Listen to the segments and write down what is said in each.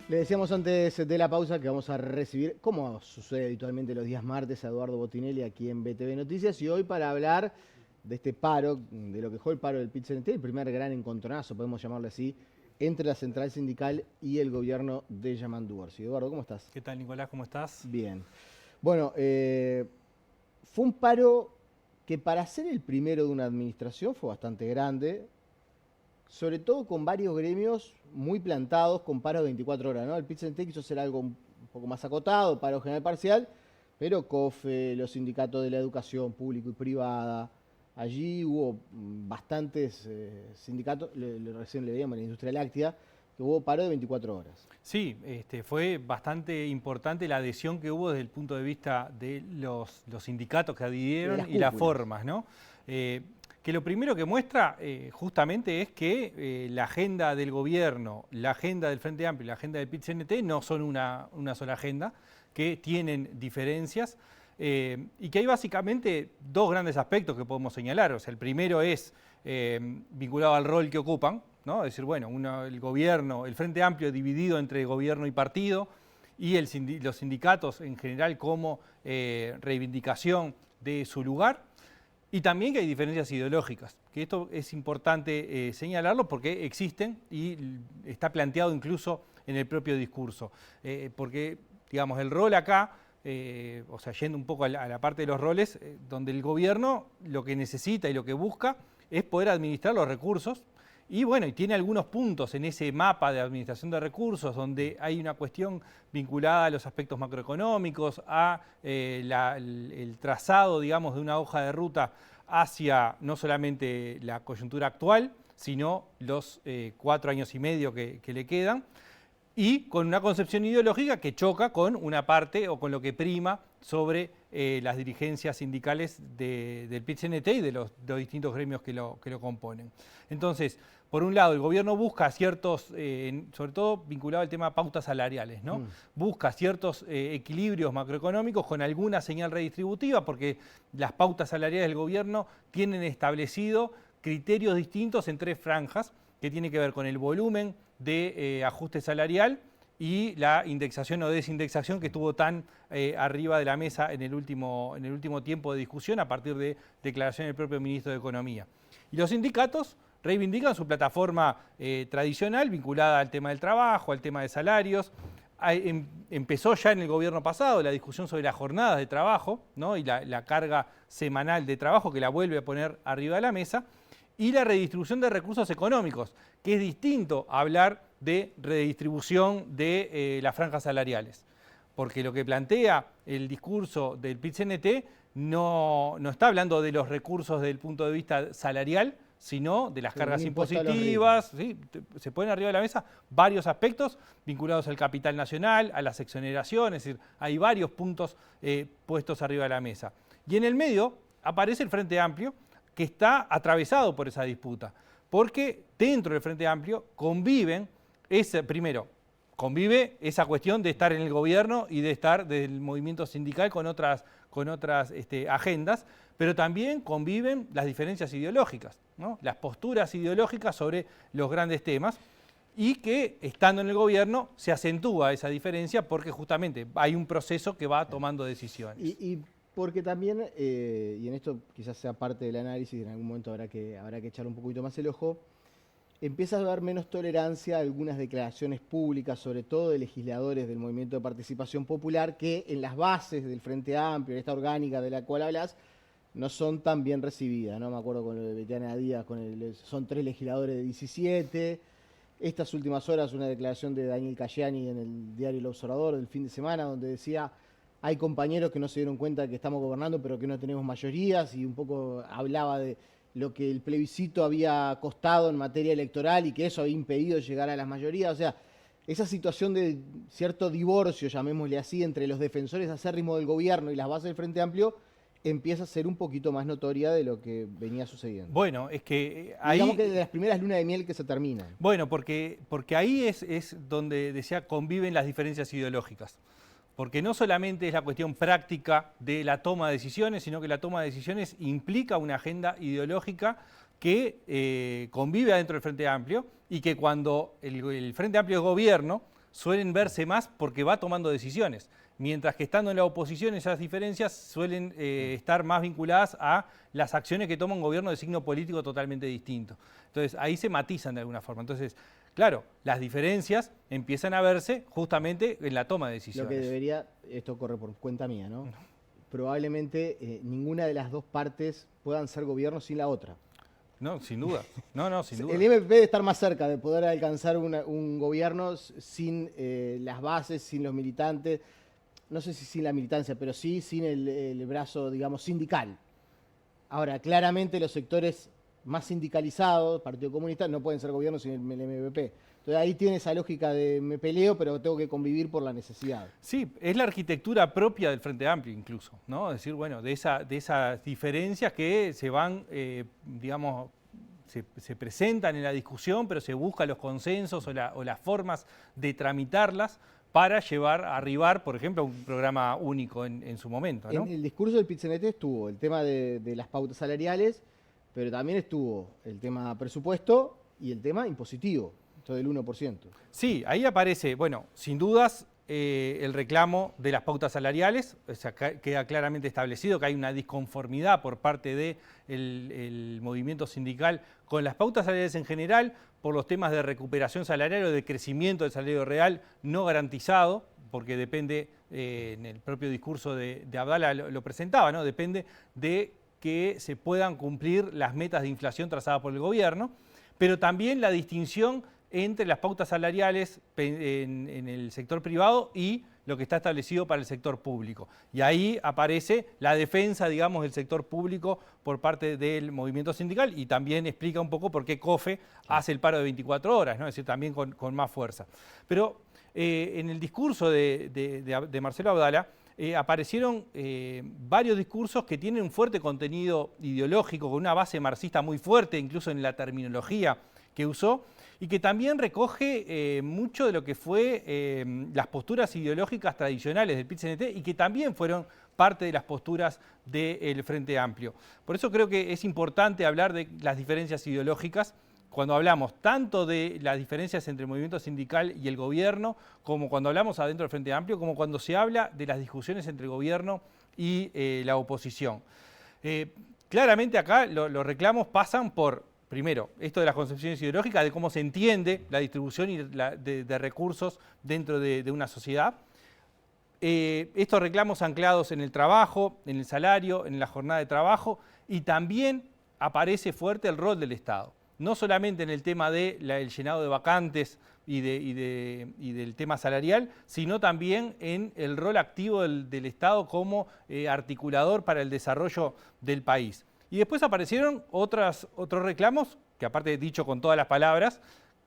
Le decíamos antes de la pausa que vamos a recibir, como sucede habitualmente los días martes, a Eduardo Botinelli aquí en BTV Noticias, y hoy para hablar de este paro, de lo que fue el paro del PIT-CNT, el primer gran encontronazo, podemos llamarlo así, entre la central sindical y el gobierno de Yamandu Orsi. Eduardo, ¿cómo estás? ¿Qué tal, Nicolás? ¿Cómo estás? Bien. Bueno, fue un paro que para ser el primero de una administración fue bastante grande, sobre todo con varios gremios muy plantados con paro de 24 horas, ¿no? El PIT-CNT quiso hacer algo un poco más acotado, paro general parcial, pero COFE, los sindicatos de la educación pública y privada, allí hubo bastantes sindicatos, recién le veíamos en la industria láctea, que hubo paro de 24 horas. Sí, fue bastante importante la adhesión que hubo desde el punto de vista de los sindicatos que adhirieron y las formas, ¿no? Que lo primero que muestra justamente es que la agenda del gobierno, la agenda del Frente Amplio y la agenda del PIT-CNT no son una sola agenda, que tienen diferencias y que hay básicamente dos grandes aspectos que podemos señalar. O sea, el primero es vinculado al rol que ocupan, ¿no? Es decir, bueno, el gobierno, el Frente Amplio dividido entre gobierno y partido y los sindicatos en general como reivindicación de su lugar. Y también que hay diferencias ideológicas, que esto es importante señalarlo porque existen y está planteado incluso en el propio discurso. Porque, digamos, el rol acá, o sea, yendo un poco a la parte de los roles, donde el gobierno lo que necesita y lo que busca es poder administrar los recursos. Y bueno, y tiene algunos puntos en ese mapa de administración de recursos donde hay una cuestión vinculada a los aspectos macroeconómicos, a el trazado, digamos, de una hoja de ruta hacia no solamente la coyuntura actual, sino los 4 años y medio que le quedan, y con una concepción ideológica que choca con una parte o con lo que prima sobre las dirigencias sindicales del PIT-CNT y de los distintos gremios que lo componen. Entonces, por un lado, el gobierno busca ciertos, sobre todo vinculado al tema de pautas salariales, ¿no? Busca ciertos equilibrios macroeconómicos con alguna señal redistributiva, porque las pautas salariales del gobierno tienen establecido criterios distintos en 3 franjas, que tiene que ver con el volumen de ajuste salarial y la indexación o desindexación que estuvo tan arriba de la mesa en el último tiempo de discusión a partir de declaración del propio ministro de Economía. Y los sindicatos reivindican su plataforma tradicional vinculada al tema del trabajo, al tema de salarios. Empezó ya en el gobierno pasado la discusión sobre las jornadas de trabajo, ¿no? Y la carga semanal de trabajo que la vuelve a poner arriba de la mesa. Y la redistribución de recursos económicos, que es distinto a hablar de redistribución de las franjas salariales. Porque lo que plantea el discurso del PIT-CNT no está hablando de los recursos desde el punto de vista salarial, sino de las cargas impositivas. ¿Sí? Se ponen arriba de la mesa varios aspectos vinculados al capital nacional, a las exoneraciones, es decir, hay varios puntos puestos arriba de la mesa. Y en el medio aparece el Frente Amplio, que está atravesado por esa disputa, porque dentro del Frente Amplio convive esa cuestión de estar en el gobierno y de estar del movimiento sindical con otras agendas, pero también conviven las diferencias ideológicas, ¿no? Las posturas ideológicas sobre los grandes temas, y que estando en el gobierno se acentúa esa diferencia porque justamente hay un proceso que va tomando decisiones. Porque también, y en esto quizás sea parte del análisis, en algún momento habrá que echar un poquito más el ojo, empieza a haber menos tolerancia a algunas declaraciones públicas, sobre todo de legisladores del Movimiento de Participación Popular, que en las bases del Frente Amplio, en esta orgánica de la cual hablas, no son tan bien recibidas, ¿no? Me acuerdo con lo de Betiana Díaz, son 3 legisladores de 17. Estas últimas horas una declaración de Daniel Cayani en el diario El Observador del fin de semana, donde decía: hay compañeros que no se dieron cuenta que estamos gobernando pero que no tenemos mayorías, y un poco hablaba de lo que el plebiscito había costado en materia electoral y que eso había impedido llegar a las mayorías. O sea, esa situación de cierto divorcio, llamémosle así, entre los defensores acérrimos del gobierno y las bases del Frente Amplio empieza a ser un poquito más notoria de lo que venía sucediendo. Bueno, es que ahí... Digamos que de las primeras lunas de miel que se terminan. Bueno, porque ahí es donde decía conviven las diferencias ideológicas. Porque no solamente es la cuestión práctica de la toma de decisiones, sino que la toma de decisiones implica una agenda ideológica que convive adentro del Frente Amplio y que cuando el Frente Amplio es gobierno, suelen verse más porque va tomando decisiones, mientras que estando en la oposición esas diferencias suelen estar más vinculadas a las acciones que toma un gobierno de signo político totalmente distinto. Entonces ahí se matizan de alguna forma. Entonces, claro, las diferencias empiezan a verse justamente en la toma de decisiones. Lo que debería, esto corre por cuenta mía, ¿no? Probablemente ninguna de las dos partes puedan ser gobierno sin la otra. No, sin duda. No, sin duda. El MP debe estar más cerca de poder alcanzar un gobierno sin las bases, sin los militantes, no sé si sin la militancia, pero sí sin el brazo, digamos, sindical. Ahora, claramente los sectores más sindicalizados, Partido Comunista, no pueden ser gobierno sin el MVP. Entonces ahí tiene esa lógica de me peleo, pero tengo que convivir por la necesidad. Sí, es la arquitectura propia del Frente Amplio incluso, ¿no? Es decir, bueno, de esas diferencias que se van, digamos, se presentan en la discusión, pero se buscan los consensos o las formas de tramitarlas para arribar, por ejemplo, a un programa único en su momento, ¿no? En el discurso del PIT-CNT estuvo el tema de las pautas salariales, pero también estuvo el tema presupuesto y el tema impositivo. Esto del 1%. Sí, ahí aparece, bueno, sin dudas, el reclamo de las pautas salariales. O sea, queda claramente establecido que hay una disconformidad por parte del movimiento sindical con las pautas salariales en general, por los temas de recuperación salarial o de crecimiento del salario real no garantizado, porque depende, en el propio discurso de Abdala lo presentaba, ¿no? Depende de que se puedan cumplir las metas de inflación trazadas por el gobierno, pero también la distinción entre las pautas salariales en el sector privado y lo que está establecido para el sector público. Y ahí aparece la defensa, digamos, del sector público por parte del movimiento sindical y también explica un poco por qué COFE hace el paro de 24 horas, ¿no? Es decir, también con más fuerza. Pero en el discurso de Marcelo Abdala aparecieron varios discursos que tienen un fuerte contenido ideológico, con una base marxista muy fuerte, incluso en la terminología que usó, y que también recoge mucho de lo que fue las posturas ideológicas tradicionales del PIT-CNT y que también fueron parte de las posturas del Frente Amplio. Por eso creo que es importante hablar de las diferencias ideológicas cuando hablamos tanto de las diferencias entre el movimiento sindical y el gobierno, como cuando hablamos adentro del Frente Amplio, como cuando se habla de las discusiones entre el gobierno y la oposición. Claramente acá los reclamos pasan por, primero, esto de las concepciones ideológicas, de cómo se entiende la distribución de recursos dentro de una sociedad. Estos reclamos anclados en el trabajo, en el salario, en la jornada de trabajo, y también aparece fuerte el rol del Estado. No solamente en el tema del llenado de vacantes y del tema salarial, sino también en el rol activo del Estado como articulador para el desarrollo del país. Y después aparecieron otros reclamos, que aparte dicho con todas las palabras,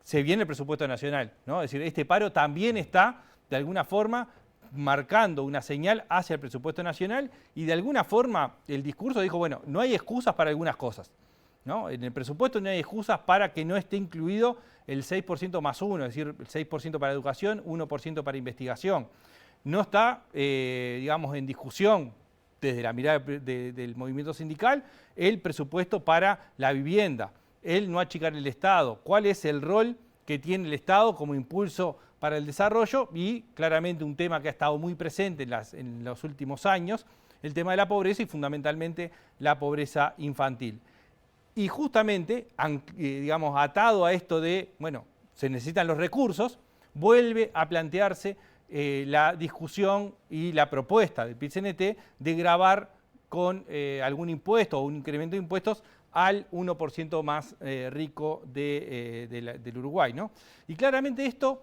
se viene el presupuesto nacional, ¿no? Es decir, este paro también está, de alguna forma, marcando una señal hacia el presupuesto nacional y de alguna forma el discurso dijo, bueno, no hay excusas para algunas cosas, ¿no? En el presupuesto no hay excusas para que no esté incluido el 6% más 1, es decir, el 6% para educación, 1% para investigación. No está, digamos, en discusión desde la mirada del movimiento sindical, el presupuesto para la vivienda, el no achicar el Estado, cuál es el rol que tiene el Estado como impulso para el desarrollo y claramente un tema que ha estado muy presente en los últimos años, el tema de la pobreza y fundamentalmente la pobreza infantil. Y justamente, digamos, atado a esto de, bueno, se necesitan los recursos, vuelve a plantearse la discusión y la propuesta del PIT-CNT de gravar con algún impuesto o un incremento de impuestos al 1% más rico del Uruguay, ¿no? Y claramente esto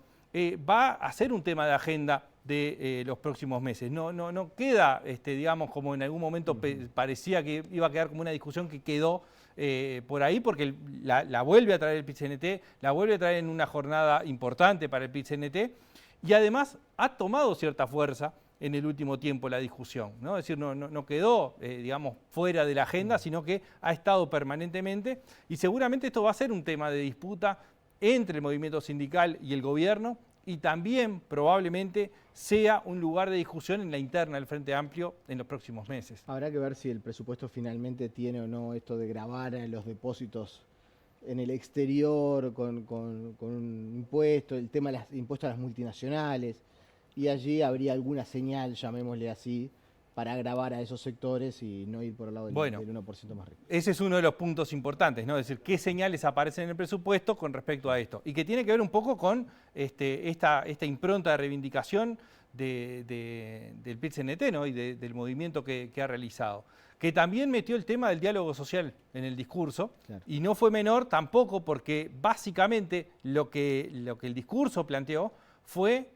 va a ser un tema de agenda de los próximos meses. No queda, digamos, como en algún momento parecía que iba a quedar como una discusión que quedó por ahí, porque la vuelve a traer el PIT-CNT, la vuelve a traer en una jornada importante para el PIT-CNT, y además ha tomado cierta fuerza en el último tiempo la discusión, ¿no? Es decir, no quedó, digamos, fuera de la agenda, sino que ha estado permanentemente, y seguramente esto va a ser un tema de disputa entre el movimiento sindical y el gobierno, y también probablemente sea un lugar de discusión en la interna del Frente Amplio en los próximos meses. Habrá que ver si el presupuesto finalmente tiene o no esto de gravar en los depósitos en el exterior con un impuesto, el tema de los impuestos a las multinacionales, y allí habría alguna señal, llamémosle así, para agravar a esos sectores y no ir por el lado del 1% más rico. Ese es uno de los puntos importantes, ¿no? Es decir, qué señales aparecen en el presupuesto con respecto a esto. Y que tiene que ver un poco con esta impronta de reivindicación del PIT-CNT, ¿no? Y del movimiento que ha realizado. Que también metió el tema del diálogo social en el discurso, claro. Y no fue menor tampoco porque básicamente lo que el discurso planteó fue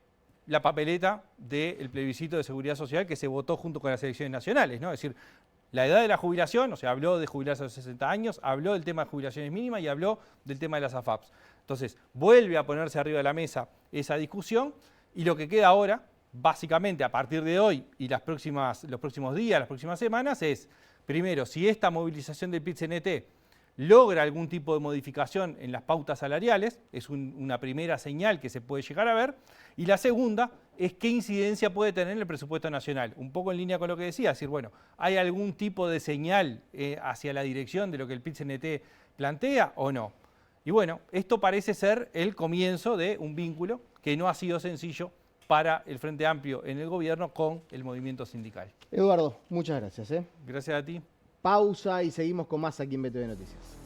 la papeleta del plebiscito de seguridad social que se votó junto con las elecciones nacionales, ¿no? Es decir, la edad de la jubilación, o sea, habló de jubilarse a los 60 años, habló del tema de jubilaciones mínimas y habló del tema de las AFAPs. Entonces, vuelve a ponerse arriba de la mesa esa discusión y lo que queda ahora, básicamente a partir de hoy y los próximos días, las próximas semanas, es, primero, si esta movilización del PIT-CNT logra algún tipo de modificación en las pautas salariales, es una primera señal que se puede llegar a ver, y la segunda es qué incidencia puede tener en el presupuesto nacional, un poco en línea con lo que decía, es decir, bueno, ¿hay algún tipo de señal hacia la dirección de lo que el PIT-CNT plantea o no? Y bueno, esto parece ser el comienzo de un vínculo que no ha sido sencillo para el Frente Amplio en el gobierno con el movimiento sindical. Eduardo, muchas gracias. Gracias a ti. Pausa y seguimos con más aquí en BTV Noticias.